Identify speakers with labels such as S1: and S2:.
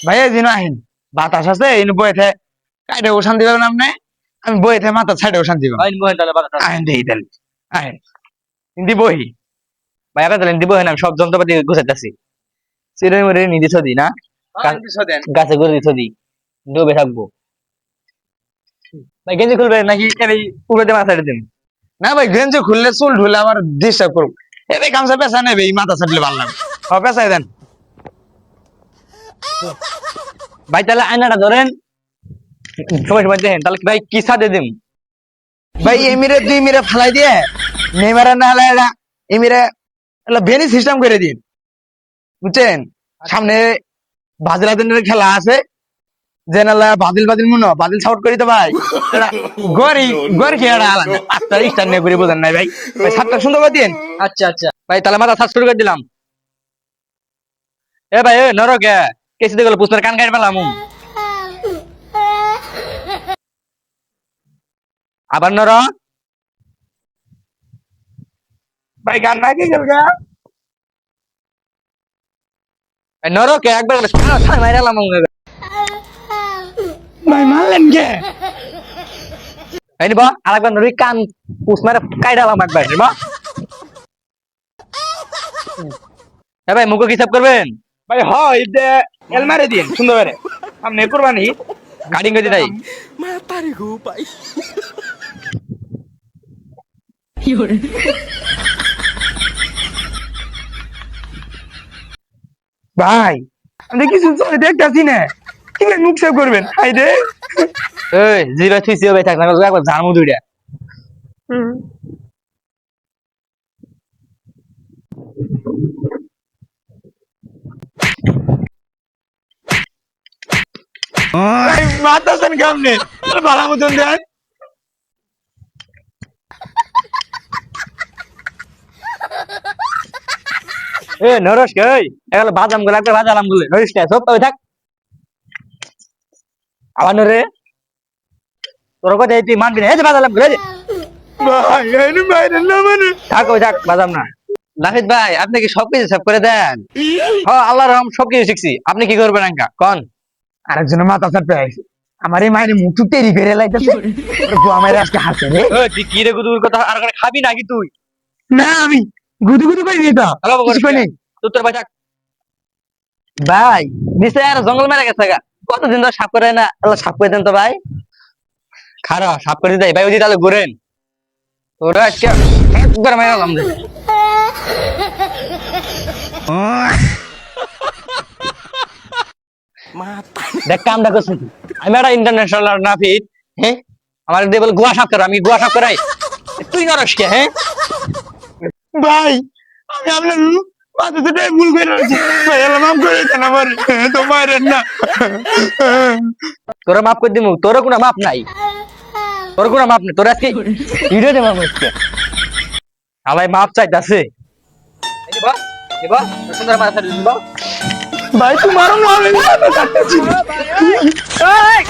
S1: ভাই এদিন আহিন বাতাস আছে এই বইতে কাইডে শান্তি পাবেন আপনি আমি বইতে মাথা ছাইডে শান্তি পাবেন
S2: আইন বহেন তাহলে বাধা
S1: আহিন দেই তাহলে আহিন হিন্দি বহি
S2: ভাই আগে তাহলে দিব আমি সব যন্ত্রপাতি গুছাইতেছি সিরই মরে নিদি ছদি না গাছে করে দিছ দি ডুবে থাকবো ভাই গেঞ্জি খুলবে নাকি খালি উপরে দিয়ে মাথা দিন
S1: না ভাই গেঞ্জি খুললে চুল ঢুলে আমার ডিস্টার্ব করুক এই গামছা পেঁচা নেবে এই মাথা ছাড়লে ভালো লাগে পেঁচাই দেন
S2: ভাই তাহলে আয়নাটা ধরেন সময় সময় দেখেন তাহলে ভাই কি সাথে দিন
S1: ভাই এমিরে দুই মিরে ফালাই দিয়ে নেইমারে না হলে এমিরে ভেনি সিস্টেম করে দিন বুঝছেন সামনে বাজিলাদের খেলা আছে যে নালা বাদিল বাদিল মুনো বাদিল সাউট করি তো ভাই গরি গরি খেয়াড়া আলাদা আটটা স্টার নিয়ে ঘুরে বোঝেন নাই ভাই ভাই সাতটা সুন্দর করে দিন
S2: আচ্ছা আচ্ছা ভাই তাহলে মাথা সাত শুরু করে দিলাম এ ভাই এ নরকে কেসি দিয়ে গেল পুষ্পের কান কাটি পেলাম আবার নর
S1: ভাই গান না কি গেল গা
S2: নরকে একবার মাইরালাম
S1: ভাই মারলেন কে
S2: এই নিবা আরেকবার নরি কান পুষ মারে কাইডালাম একবার নিবা এ ভাই মুখো কি সাফ করবেন
S1: ভাই হয় দে এলমারে দিন সুন্দর করে আপনি কুরবানি
S2: কাটিং করে দিই
S3: Matarigo, pai.
S1: ভাই আমি কিছু দেখতেছি না কি মুখ সেভ করবেন হাই রে
S2: এই জিবা থুইছি ভাই থাক না একবার জামু দুইটা
S1: মাথা সেন কামনে ভালো মতন দেন
S2: এ নরস কই এগুলো বাদাম গুলো একটা বাজালাম গুলো নরিস না সব ওই থাক আবার নরে তোর কথা তুই মানবি না এই যে বাজালাম গুলো
S1: ভাই এনে বাইরে না মানে
S2: থাক ওই থাক বাজাম না নাফিদ ভাই আপনি কি সবকিছু সেভ করে দেন হ্যাঁ আল্লাহর রহম সবকিছু শিখছি আপনি কি করবেন আঙ্কা কোন
S1: আরেকজনের মাথা চাপে আইছে আমার এই মায়ের মুখ টুক টেরি ফেরে লাইতেছে আমার আজকে হাসে রে
S2: তুই কি রে গুদুর কথা আর খাবি নাকি তুই
S1: না আমি গুদু গুদু কই দিতা কিছু কই নেই
S2: তোর ভাই থাক ভাই নিচে আর জঙ্গল মেরে গেছে গা কতদিন ধরে সাপ করে না আল্লাহ সাপ করে দেন তো ভাই খারা সাপ করে দেয় ভাই ওই তাহলে ঘুরেন তোরা আজকে একবার মেরে গেলাম রে দেখ কামটা করছিস আমি একটা ইন্টারন্যাশনাল নাফিদ হ্যাঁ আমার দিয়ে বলে গোয়া সাপ করো আমি গোয়া সাপ করাই তুই নরস কে হ্যাঁ
S1: ভাই আমি আপনার মাথাটাই ভুল করে রয়েছি ভাই আল্লাহ মাফ করে দেন আমার তো মারেন না
S2: তোরা মাফ করে দিমু তোর কোনো মাপ নাই তোর কোনো মাপ নেই তোর আজকে ভিডিও দে মাপ হচ্ছে আলাই মাপ চাইতাছে এই বা এবা সুন্দর মাথা দিন বা
S1: ভাই তোমারও মারে মাথা কাটতেছি
S2: এই